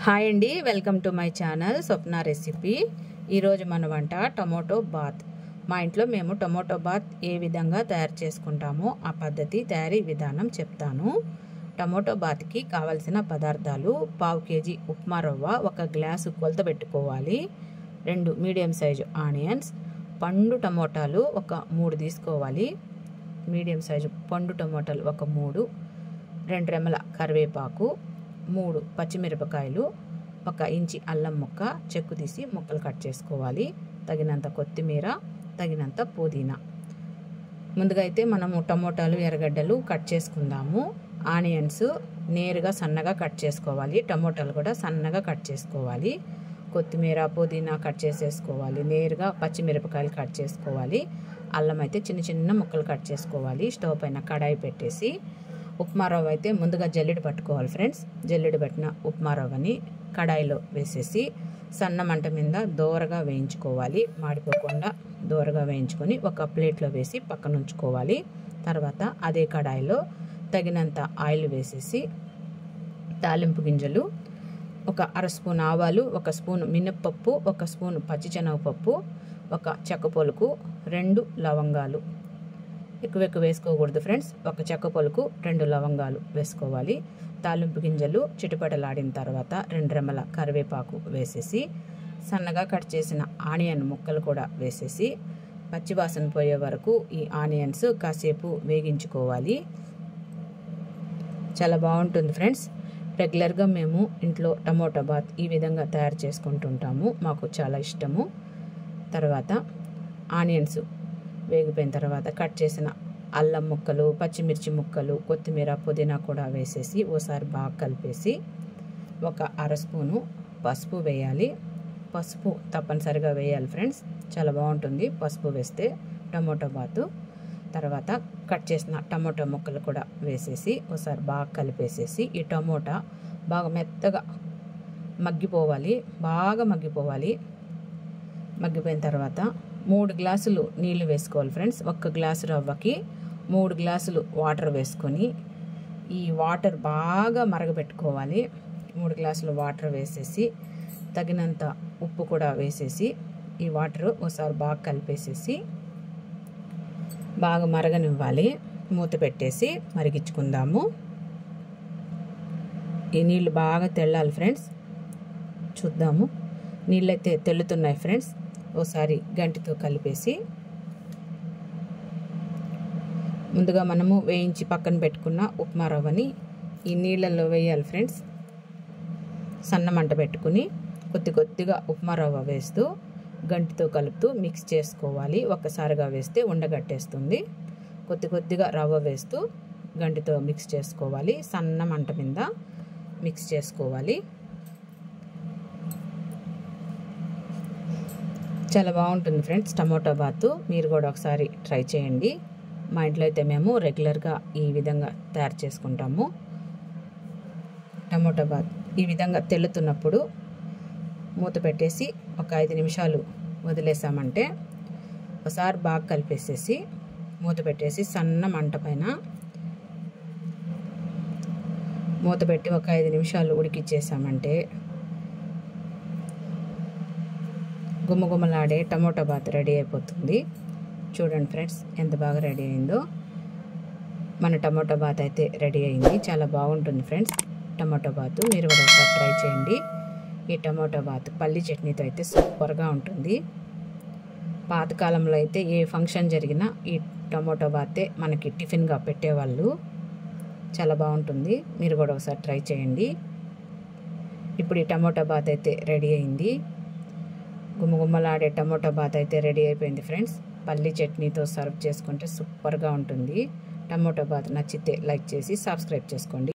Hi అండి, welcome to my channel Swapna recipe. ఈరోజు మన వంట టమోటో బాత్. మా ఇంట్లో మేము టమోటో బాత్ ఏ విధంగా తయారు చేసుకుంటామో ఆ పద్ధతి తయారీ విధానం చెప్తాను. టమోటో బాత్కి కావలసిన పదార్థాలు: 1/2 కేజీ ఉప్మా రవ్వ, 1 గ్లాసు కొలత పెట్టుకోవాలి, 2 మీడియం సైజు ఆనియన్స్, పండు టమోటాలు ఒక 3 తీసుకోవాలి, మీడియం సైజు పండు టమోటాలు ఒక 3, 2 రెమ్మల కరివేపాకు, 3 పచ్చిమిరపకాయలు, 1 ఇంచి అల్లం ముక్క చెక్కు తీసి ముక్కలు కట్ చేసుకోవాలి, తగినంత కొత్తిమీర, తగినంత పుదీనా. ముందుగా అయితే మనము టమోటాలు ఎర్రగడ్డలు కట్ చేసుకుందాము. ఆనియన్స్ నేరుగా సన్నగా కట్ చేసుకోవాలి, టమోటాలు కూడా సన్నగా కట్ చేసుకోవాలి, కొత్తిమీర పుదీనా కట్ చేసేసుకోవాలి, నేరుగా పచ్చిమిరపకాయలు కట్ చేసుకోవాలి, అల్లం అయితే చిన్న చిన్న ముక్కలు కట్ చేసుకోవాలి. స్టవ్ పైన కడాయి పెట్టేసి ఉప్మా రవ్వ అయితే ముందుగా జల్లెడ పట్టుకోవాలి ఫ్రెండ్స్. జల్లెడ పట్టిన ఉప్మా రవ్వని కడాయిలో వేసేసి సన్న మంట మీద దోరగా వేయించుకోవాలి. మాడిపోకుండా దోరగా వేయించుకొని ఒక ప్లేట్లో వేసి పక్కన ఉంచుకోవాలి. తర్వాత అదే కడాయిలో తగినంత ఆయిల్ వేసేసి తాలింపు గింజలు, 1/2 స్పూన్ ఆవాలు, 1 స్పూన్ మినప్పప్పు, 1 స్పూన్ పచ్చిశనగపప్పు, 1 చెక్క పొలుకు, 2 లవంగాలు. ఎక్కువ వేసుకోకూడదు ఫ్రెండ్స్. 1 చెక్క పొలుకు, 2 లవంగాలు వేసుకోవాలి. తాలింపు గింజలు చిటపటలాడిన తర్వాత 2 రెమ్మల కరివేపాకు వేసేసి సన్నగా కట్ చేసిన ఆనియన్ ముక్కలు కూడా వేసేసి పచ్చివాసన పోయే వరకు ఈ ఆనియన్స్ కాసేపు వేగించుకోవాలి. చాలా బాగుంటుంది ఫ్రెండ్స్. రెగ్యులర్గా మేము ఇంట్లో టమోటా బాత్ ఈ విధంగా తయారు చేసుకుంటుంటాము, మాకు చాలా ఇష్టము. తర్వాత ఆనియన్స్ వేగిపోయిన తర్వాత కట్ చేసిన అల్లం ముక్కలు, పచ్చిమిర్చి ముక్కలు, కొత్తిమీర పుదీనా కూడా వేసేసి ఓసారి బాగా కలిపేసి 1/2 స్పూను పసుపు వేయాలి. పసుపు తప్పనిసరిగా వేయాలి ఫ్రెండ్స్, చాలా బాగుంటుంది పసుపు వేస్తే టమోటా బాతు. తర్వాత కట్ చేసిన టమోటా ముక్కలు కూడా వేసేసి ఒకసారి బాగా కలిపేసేసి ఈ టమోటా బాగా మెత్తగా మగ్గిపోవాలి, బాగా మగ్గిపోవాలి. మగ్గిపోయిన తర్వాత 3 గ్లాసులు నీళ్లు వేసుకోవాలి ఫ్రెండ్స్. 1 గ్లాసు రవ్వకి 3 గ్లాసులు వాటర్ వేసుకొని ఈ వాటర్ బాగా మరగబెట్టుకోవాలి. 3 గ్లాసులు వాటర్ వేసేసి తగినంత ఉప్పు కూడా వేసేసి ఈ వాటర్ ఒకసారి బాగా కలిపేసేసి బాగా మరగనివ్వాలి. మూత పెట్టేసి మరిగించుకుందాము. ఈ నీళ్ళు బాగా తెల్లాలి ఫ్రెండ్స్. చూద్దాము, నీళ్ళైతే తెల్లుతున్నాయి ఫ్రెండ్స్. ఒకసారి గంటితో కలిపేసి ముందుగా మనము వేయించి పక్కన పెట్టుకున్న ఉప్మా రవ్వని ఈ నీళ్ళల్లో వేయాలి ఫ్రెండ్స్. సన్న మంట పెట్టుకుని కొద్దిగా ఉప్మా రవ్వ వేస్తూ గంటితో కలుపుతూ మిక్స్ చేసుకోవాలి. ఒక్కసారిగా వేస్తే ఉండగట్టేస్తుంది. కొద్దిగా రవ్వ వేస్తూ గంటితో మిక్స్ చేసుకోవాలి. సన్న మంట మీద మిక్స్ చేసుకోవాలి. చాలా బాగుంటుంది ఫ్రెండ్స్ టమోటా బాతు. మీరు కూడా ఒకసారి ట్రై చేయండి. మా ఇంట్లో అయితే మేము రెగ్యులర్గా ఈ విధంగా తయారు చేసుకుంటాము. టమోటా బాత్ ఈ విధంగా తెల్లుతున్నప్పుడు మూత పెట్టేసి ఒక 5 నిమిషాలు వదిలేసామంటే ఒకసారి బాగా కలిపేసేసి మూత పెట్టేసి సన్న మంట పైన మూత పెట్టి ఒక 5 నిమిషాలు ఉడికిచ్చేసామంటే గుమ్మగుమ్మలాడే టమోటా బాత్ రెడీ అయిపోతుంది. చూడండి ఫ్రెండ్స్ ఎంత బాగా రెడీ అయిందో. మన టమోటా బాత్ అయితే రెడీ అయింది. చాలా బాగుంటుంది ఫ్రెండ్స్ టమోటా బాత్. మీరు కూడా ఒకసారి ట్రై చేయండి. ఈ టమోటా బాత్ పల్లి చట్నీతో అయితే సూపర్గా ఉంటుంది. పాతకాలంలో అయితే ఏ ఫంక్షన్ జరిగినా ఈ టమోటా బాతే మనకి టిఫిన్గా పెట్టేవాళ్ళు. చాలా బాగుంటుంది, మీరు కూడా ఒకసారి ట్రై చేయండి. ఇప్పుడు ఈ టమోటా బాత్ అయితే రెడీ అయింది. గుమ్మగుమ్మలాడే టమోటా బాత్ అయితే రెడీ అయిపోయింది ఫ్రెండ్స్. పల్లి చట్నీతో సర్వ్ చేసుకుంటే సూపర్గా ఉంటుంది. టమోటా బాత్ నచ్చితే లైక్ చేసి సబ్స్క్రైబ్ చేసుకోండి.